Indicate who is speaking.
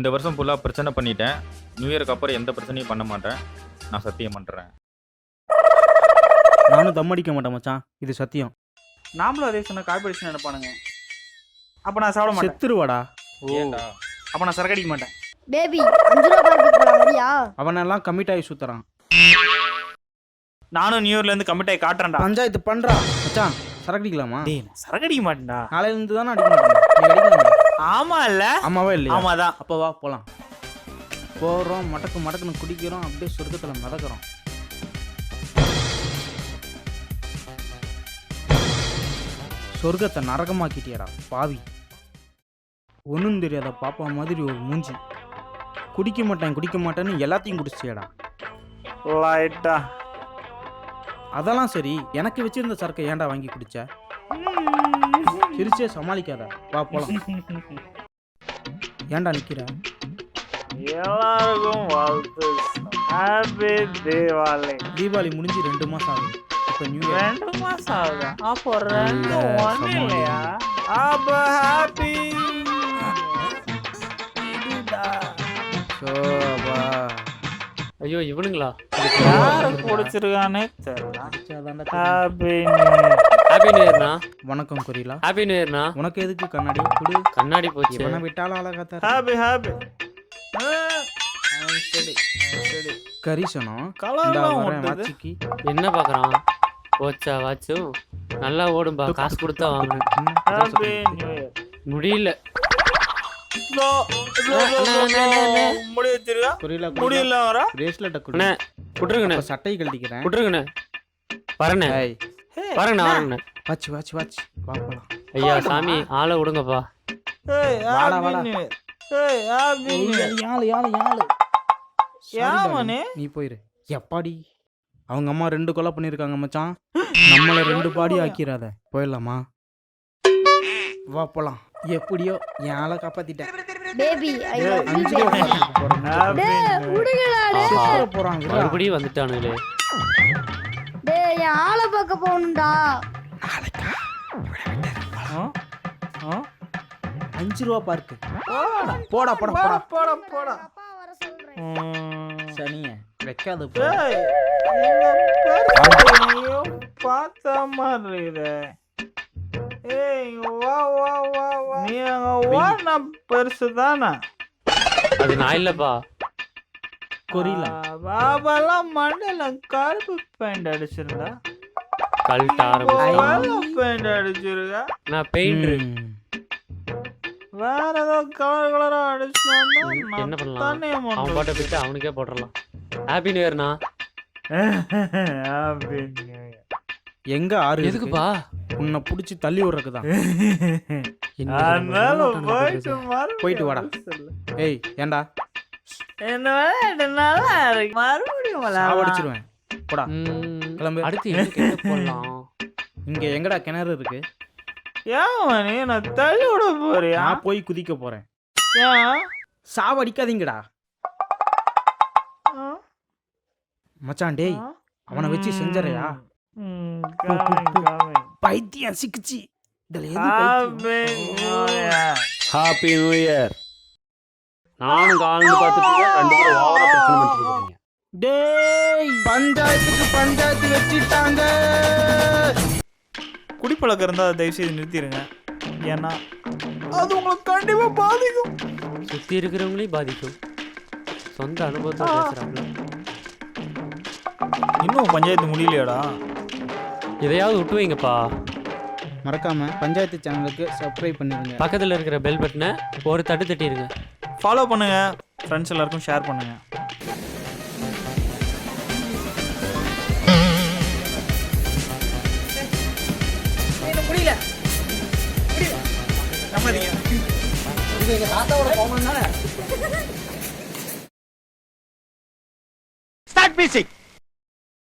Speaker 1: இந்த வருஷம் ஃபுல்லாக பிரச்சனை பண்ணிட்டேன். நியூ இயருக்கு அப்புறம் எந்த பிரச்சனையும் பண்ண மாட்டேன். நான் சத்தியம் பண்ணுறேன்.
Speaker 2: நானும் தம் அடிக்க மாட்டேன் மச்சான், இது சத்தியம்.
Speaker 3: நாமளும் அதே சொன்ன காப்பி அடிச்சு நினைப்பானுங்க. அப்ப நான் சாப்பிட மாட்டேன்.
Speaker 2: செத்துருவாடா.
Speaker 1: ஏன்டா?
Speaker 3: அப்ப நான் சரக்கு அடிக்க மாட்டேன்.
Speaker 4: பேபி 5 ரூபா பார்க்க போலாம் வரியா?
Speaker 2: அவனெல்லாம் கமிட் ஆகி சுத்துறான்.
Speaker 3: நானும் நியூ இயர்ல இருந்து கமிட் ஆகி காட்டுறேன்டா.
Speaker 2: பஞ்சாயத்து பண்றா மச்சான். சரக்கு அடிக்கலாமா?
Speaker 3: டேய் நான் சரக்கு அடிக்க மாட்டேன்டா.
Speaker 2: நாளையில இருந்து தானே அடிக்க மாட்டேன். நீ அடிக்கலாமா?
Speaker 3: ஆமா இல்ல?
Speaker 2: ஆமாவா இல்லையா?
Speaker 3: ஆமாதான்.
Speaker 2: அப்போ வா போலாம். போறோம், மடக்குன்னு குடிக்கிறோம், அப்படியே சொர்க்கத்துல மிதக்கிறோம். சொர்க்கத்தை நரகமாக்கிட்டியடா பாவி. ஒன்றும் தெரியாத பாப்பா மாதிரி ஒரு மூஞ்சி. குடிக்க மாட்டேன்னு எல்லாத்தையும் குடிச்சியடா.
Speaker 3: லைட்டா.
Speaker 2: அதெல்லாம் சரி, எனக்கு வச்சிருந்த சரக்கை ஏன்டா வாங்கி குடிச்ச? சிரிச்சே சமாளிக்காத, வா போலாம். ஏன்டா நிக்கிற?
Speaker 3: எல்லாருக்கும் வாழ்த்து. ஹாப்பி தீபாவளி.
Speaker 2: தீபாவளி முடிஞ்சு 2 மாசம் ஆகுது. இப்போ நியூ இயர்
Speaker 3: 2 மாசம் ஆகுதா? அப்போ 2 ஒண்ணு இல்லையா? அப்ப ஹாப்பி.
Speaker 2: சோபா.
Speaker 5: ஐயோ இவனுங்களா?
Speaker 3: யாரு குடிச்சிருக்கானே தெரியல. ஹாப்பி
Speaker 5: ஹாப்பி நியூ இயர்னா.
Speaker 2: வணக்கம் கொரிலா.
Speaker 5: Happy new இயர்னா.
Speaker 2: உனக்கு எதுக்கு கண்ணாடி? குடு.
Speaker 5: கண்ணாடி போச்சு.
Speaker 2: இவனை விட்டாலும் அழகா தர.
Speaker 3: Happy happy.
Speaker 2: கரிசனம்
Speaker 3: கலர்லாம் ஓடுது.
Speaker 2: வாட்சிக்கு
Speaker 5: என்ன பாக்குறான்? போச்சா வாட்சும் நல்லா ஓடும்பா. காசு கொடுத்தா வாங்கினேன்.
Speaker 3: Happy new year.
Speaker 5: முடியல.
Speaker 3: முடி வச்சிருக்கா?
Speaker 2: கொரிலா
Speaker 3: முடியல வரா?
Speaker 2: பிரேஸ்லெட்ட குடு.
Speaker 5: அண்ணே குட்டுருங்கண்ணே.
Speaker 2: அப்ப சட்டை கழட்டிக்கிறேன்.
Speaker 5: குட்டுருங்கண்ணே. வரண்ணே.
Speaker 2: ஏய்
Speaker 5: வரண்ணே வரண்ணே.
Speaker 2: வாட்ச் வா போலாம்.
Speaker 5: ஐயா சாமி ஆளை விடுங்கப்பா.
Speaker 3: ஏய்
Speaker 2: வாடா,
Speaker 3: ஹாப்பி
Speaker 2: வாடா.
Speaker 3: New year. ஏய் ஹாப்பி நியூ இயர்.
Speaker 2: யாழு
Speaker 3: யாமனே?
Speaker 2: நீ போயிரு. எப்பாடி அவங்க அம்மா 2 கொலை பண்ணிருக்காங்க மச்சான். நம்மள 2 பாடி ஆக்கிராத. போயிடலாமா? வா போலாம். எப்படியோ என் ஆளை காப்பாத்திட்டேன்.
Speaker 4: பேபி ஐ லவ் யூ
Speaker 2: 5 ரூபா
Speaker 4: பேபி.
Speaker 2: பார்க்க போறோம்.
Speaker 4: டேய் உடுங்கடா டேய்.
Speaker 2: சுத்தற போறாங்க.
Speaker 5: மறுபடியும் வந்துட்டானுங்களே.
Speaker 4: டேய் என் ஆளை பார்க்க போணும்டா.
Speaker 2: 5 ரூபா பார்க்கு. போடா
Speaker 4: அப்பா வர சொல்றேன்.
Speaker 2: சனியே வைக்காத போ.
Speaker 3: ஏய் இந்த பார்த்த மாதிரி இருக்குதே. ஏய் வா வா வா வா. நீ அங்க ஓடுன பெருசு தானே?
Speaker 5: அது நான் இல்லப்பா.
Speaker 2: கொரிலா.
Speaker 3: பாபாலாம் மண்டையில கருப்பு பெயிண்ட் அடிச்சிருந்தா.
Speaker 5: கழட்ட ஆரம்பிச்சு.
Speaker 3: வெள்ளை பெயிண்ட் அடிச்சிருக்கா.
Speaker 5: நான் பெயிண்டர்.
Speaker 3: வேற ஏதோ கலரா அடிச்சோம்னா
Speaker 5: என்ன பண்ணலாம்? அவன் போட்ட பிட்டு அவனுக்கே போட்டுடலாம். ஹாப்பி நியூ இயர்னா.
Speaker 3: Happy new year.
Speaker 2: எங்க ஆறு?
Speaker 5: எதுக்குப்பா?
Speaker 2: உன்னை புடிச்சு தள்ளி விடுறதுக்குதான்.
Speaker 3: அதனால
Speaker 2: போயிட்டு வாடா. ஏய் ஏன்டா?
Speaker 3: என்ன விளையாட்டு நல்லா இருக்கு. மறுபடியும்
Speaker 2: சாவடிச்சிருவேன். போடா கிளம்பு.
Speaker 5: அடுத்து எங்க போடலாம்?
Speaker 2: இங்க எங்கடா கிணறு இருக்கு?
Speaker 3: ஏன் நீ நான் தள்ளி விட போறியா?
Speaker 2: நான் போய் குதிக்க போறேன்.
Speaker 3: ஏன்
Speaker 2: சாவடிக்காதீங்கடா மச்சான். டேய் அவனை வச்சு செஞ்சறையா? பைத்தியம் சிக்கிச்சு. இதுல எது பைத்தியம்?
Speaker 5: Happy new year. நானும் காலையில பார்த்துட்டு 2 பேரும் ஓவரா பிரச்சனை பண்ணிட்டு இருக்கீங்க.
Speaker 2: டேய் பஞ்சாயத்து வச்சிட்டாங்க.
Speaker 3: குடிப்பழக்கம் இருந்தா தயவு செய்து நிறுத்திடுங்க. ஏன்னா அது உங்களுக்கு கண்டிப்பா பாதிக்கும்.
Speaker 5: சுத்தி இருக்கிறவங்களையும் பாதிக்கும். சொந்த அனுபவத்தை பேசுறாங்களா?
Speaker 3: இன்னும் பஞ்சாயத்து முடியலையாடா?
Speaker 5: இதையாவது விட்டு வைங்கப்பா.
Speaker 2: மறக்காம பஞ்சாயத்து சேனலுக்கு சப்ஸ்கிரைப் பண்ணிருங்க.
Speaker 5: பக்கத்துல இருக்கிற பெல் பட்டனை ஒரு தட்டு தட்டிடுங்க.
Speaker 3: ஃபாலோ பண்ணுங்க. ஃப்ரெண்ட்ஸ் எல்லாருக்கும் ஷேர் பண்ணுங்க. முடியல
Speaker 6: Start music.